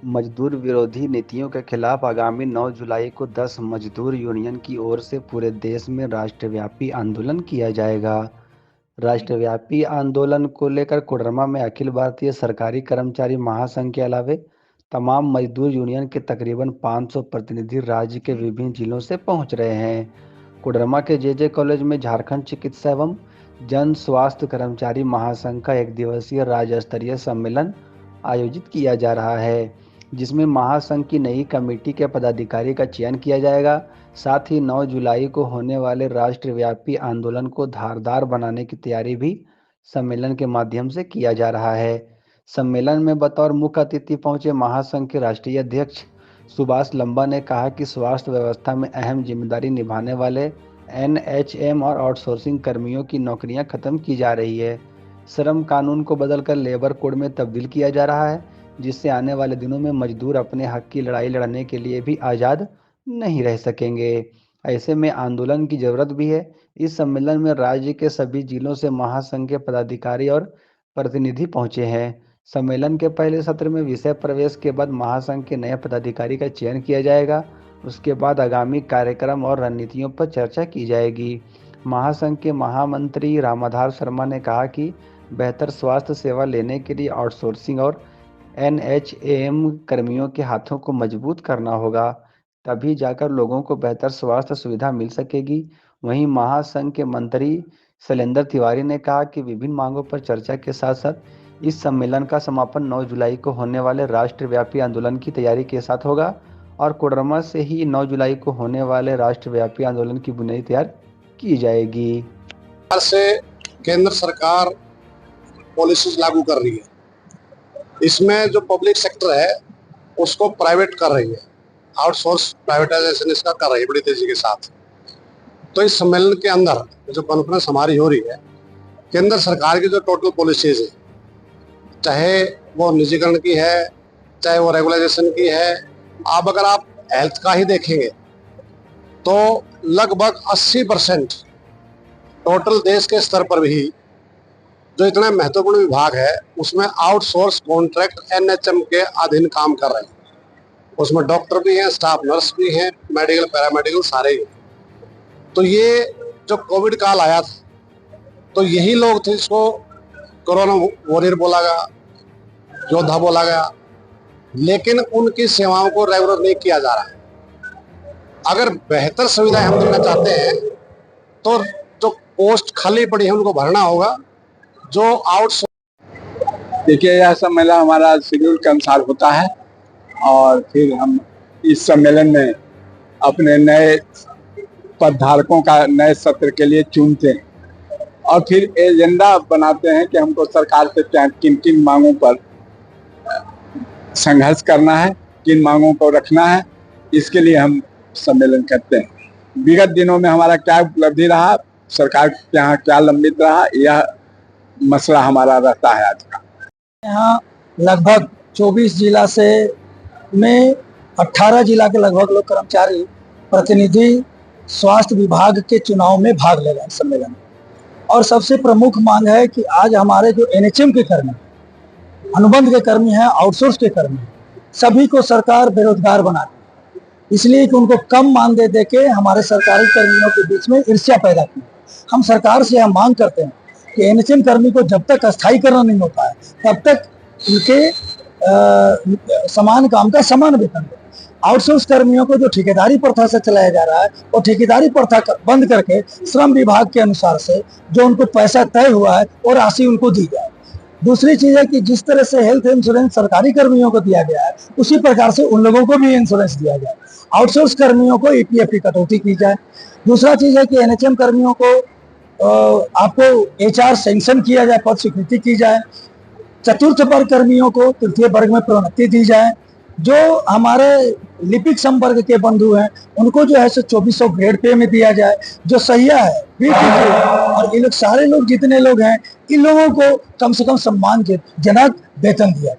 मजदूर विरोधी नीतियों के खिलाफ आगामी 9 जुलाई को 10 मजदूर यूनियन की ओर से पूरे देश में राष्ट्रव्यापी आंदोलन किया जाएगा। राष्ट्रव्यापी आंदोलन को लेकर कोडरमा में अखिल भारतीय सरकारी कर्मचारी महासंघ के अलावे तमाम मजदूर यूनियन के तकरीबन 500 प्रतिनिधि राज्य के विभिन्न जिलों से पहुंच रहे हैं। कोडरमा के जेजे कॉलेज में झारखंड चिकित्सा एवं जन स्वास्थ्य कर्मचारी महासंघ का एक दिवसीय राज्य स्तरीय सम्मेलन आयोजित किया जा रहा है, जिसमें महासंघ की नई कमेटी के पदाधिकारी का चयन किया जाएगा। साथ ही 9 जुलाई को होने वाले राष्ट्रव्यापी आंदोलन को धारदार बनाने की तैयारी भी सम्मेलन के माध्यम से किया जा रहा है। सम्मेलन में बतौर मुख्य अतिथि पहुंचे महासंघ के राष्ट्रीय अध्यक्ष सुभाष लंबा ने कहा कि स्वास्थ्य व्यवस्था में अहम जिम्मेदारी निभाने वाले एनएचएम और आउटसोर्सिंग कर्मियों की नौकरियां खत्म की जा रही है। श्रम कानून को बदलकर लेबर कोड में तब्दील किया जा रहा है, जिससे आने वाले दिनों में मजदूर अपने हक की लड़ाई लड़ने के लिए भी आज़ाद नहीं रह सकेंगे। ऐसे में आंदोलन की जरूरत भी है। इस सम्मेलन में राज्य के सभी जिलों से महासंघ के पदाधिकारी और प्रतिनिधि पहुंचे हैं। सम्मेलन के पहले सत्र में विषय प्रवेश के बाद महासंघ के नए पदाधिकारी का चयन किया जाएगा। उसके बाद आगामी कार्यक्रम और रणनीतियों पर चर्चा की जाएगी। महासंघ के महामंत्री रामाधार शर्मा ने कहा कि बेहतर स्वास्थ्य सेवा लेने के लिए आउटसोर्सिंग और एनएचएम कर्मियों के हाथों को मजबूत करना होगा, तभी जाकर लोगों को बेहतर स्वास्थ्य सुविधा मिल सकेगी। वहीं महासंघ के मंत्री शैलेंद्र तिवारी ने कहा कि विभिन्न मांगों पर चर्चा के साथ साथ इस सम्मेलन का समापन 9 जुलाई को होने वाले राष्ट्रव्यापी आंदोलन की तैयारी के साथ होगा और कोडरमा से ही 9 जुलाई को होने वाले राष्ट्रव्यापी आंदोलन की बुनियादी तैयार की जाएगी। से केंद्र सरकार पॉलिसीज लागू कर रही है, इसमें जो पब्लिक सेक्टर है उसको प्राइवेट कर रही है, आउटसोर्स प्राइवेटाइजेशन इसका कर रही है बड़ी तेजी के साथ। तो इस सम्मेलन के अंदर जो कॉन्फ्रेंस हमारी हो रही है, केंद्र सरकार की जो टोटल पॉलिसीज है, चाहे वो निजीकरण की है, चाहे वो रेगुलाइजेशन की है, अगर आप हेल्थ का ही देखेंगे तो लगभग 80% टोटल देश के स्तर पर भी जो इतना महत्वपूर्ण विभाग है उसमें आउटसोर्स कॉन्ट्रैक्ट एनएचएम के अधीन काम कर रहे हैं। उसमें डॉक्टर भी हैं, स्टाफ नर्स भी हैं, मेडिकल पैरामेडिकल सारे ही। तो ये जो कोविड काल आया था तो यही लोग थे जिसको कोरोना वॉरियर बोला गया, योद्धा बोला गया, लेकिन उनकी सेवाओं को रेगुलर नहीं किया जा रहा है। अगर बेहतर सुविधाएं हम देना चाहते हैं तो जो पोस्ट खाली पड़ी है उनको भरना होगा। जो आउटसोर्स, देखिए, यह सम्मेलन हमारा शेड्यूल के अनुसार होता है और फिर हम इस सम्मेलन में अपने नए पदधारकों का नए सत्र के लिए चुनते हैं और फिर एजेंडा बनाते हैं कि हमको सरकार से किन किन मांगों पर संघर्ष करना है, किन मांगों को रखना है। इसके लिए हम सम्मेलन करते हैं। विगत दिनों में हमारा क्या उपलब्धि रहा, सरकार के यहाँ क्या लंबित रहा, यह मसला हमारा रहता है आज का। यहाँ लगभग 24 जिला से में 18 जिला के लगभग लोग कर्मचारी प्रतिनिधि स्वास्थ्य विभाग के चुनाव में भाग ले रहे हैं सम्मेलन में। और सबसे प्रमुख मांग है कि आज हमारे जो एनएचएम के कर्मी, अनुबंध के कर्मी हैं, आउटसोर्स के कर्मी, सभी को सरकार बेरोजगार बनाती है, इसलिए कि उनको कम मानदेय दे के हमारे सरकारी कर्मियों के बीच में ईर्ष्या पैदा की। हम सरकार से यह मांग करते हैं कि एनएचएम कर्मी को जब तक स्थायीकरण नहीं होता है तब तक उनके समान काम का समान वेतन दे। आउटसोर्स कर्मियों को जो ठेकेदारी प्रथा से चलाया जा रहा है वो ठेकेदारी प्रथा बंद करके श्रम विभाग के अनुसार से जो उनको पैसा तय हुआ है वो राशि उनको दी जाए। दूसरी चीज है कि जिस तरह से हेल्थ इंश्योरेंस सरकारी कर्मियों को दिया गया है उसी प्रकार से उन लोगों को भी इंश्योरेंस दिया जाए। आउटसोर्स कर्मियों को ईपीएफ की कटौती की जाए। दूसरा चीज है कि एनएचएम कर्मियों को आपको एचआर सैंक्शन किया जाए, पद स्वीकृति की जाए। चतुर्थ वर्ग कर्मियों को तृतीय वर्ग में प्रोन्नति दी जाए। जो हमारे लिपिक संवर्ग के बंधु हैं उनको जो है 2400 ग्रेड पे में दिया जाए, जो सहिया है और ये लोग सारे लोग जितने लोग हैं इन लोगों को कम से कम सम्मानजनक वेतन दिया जाए।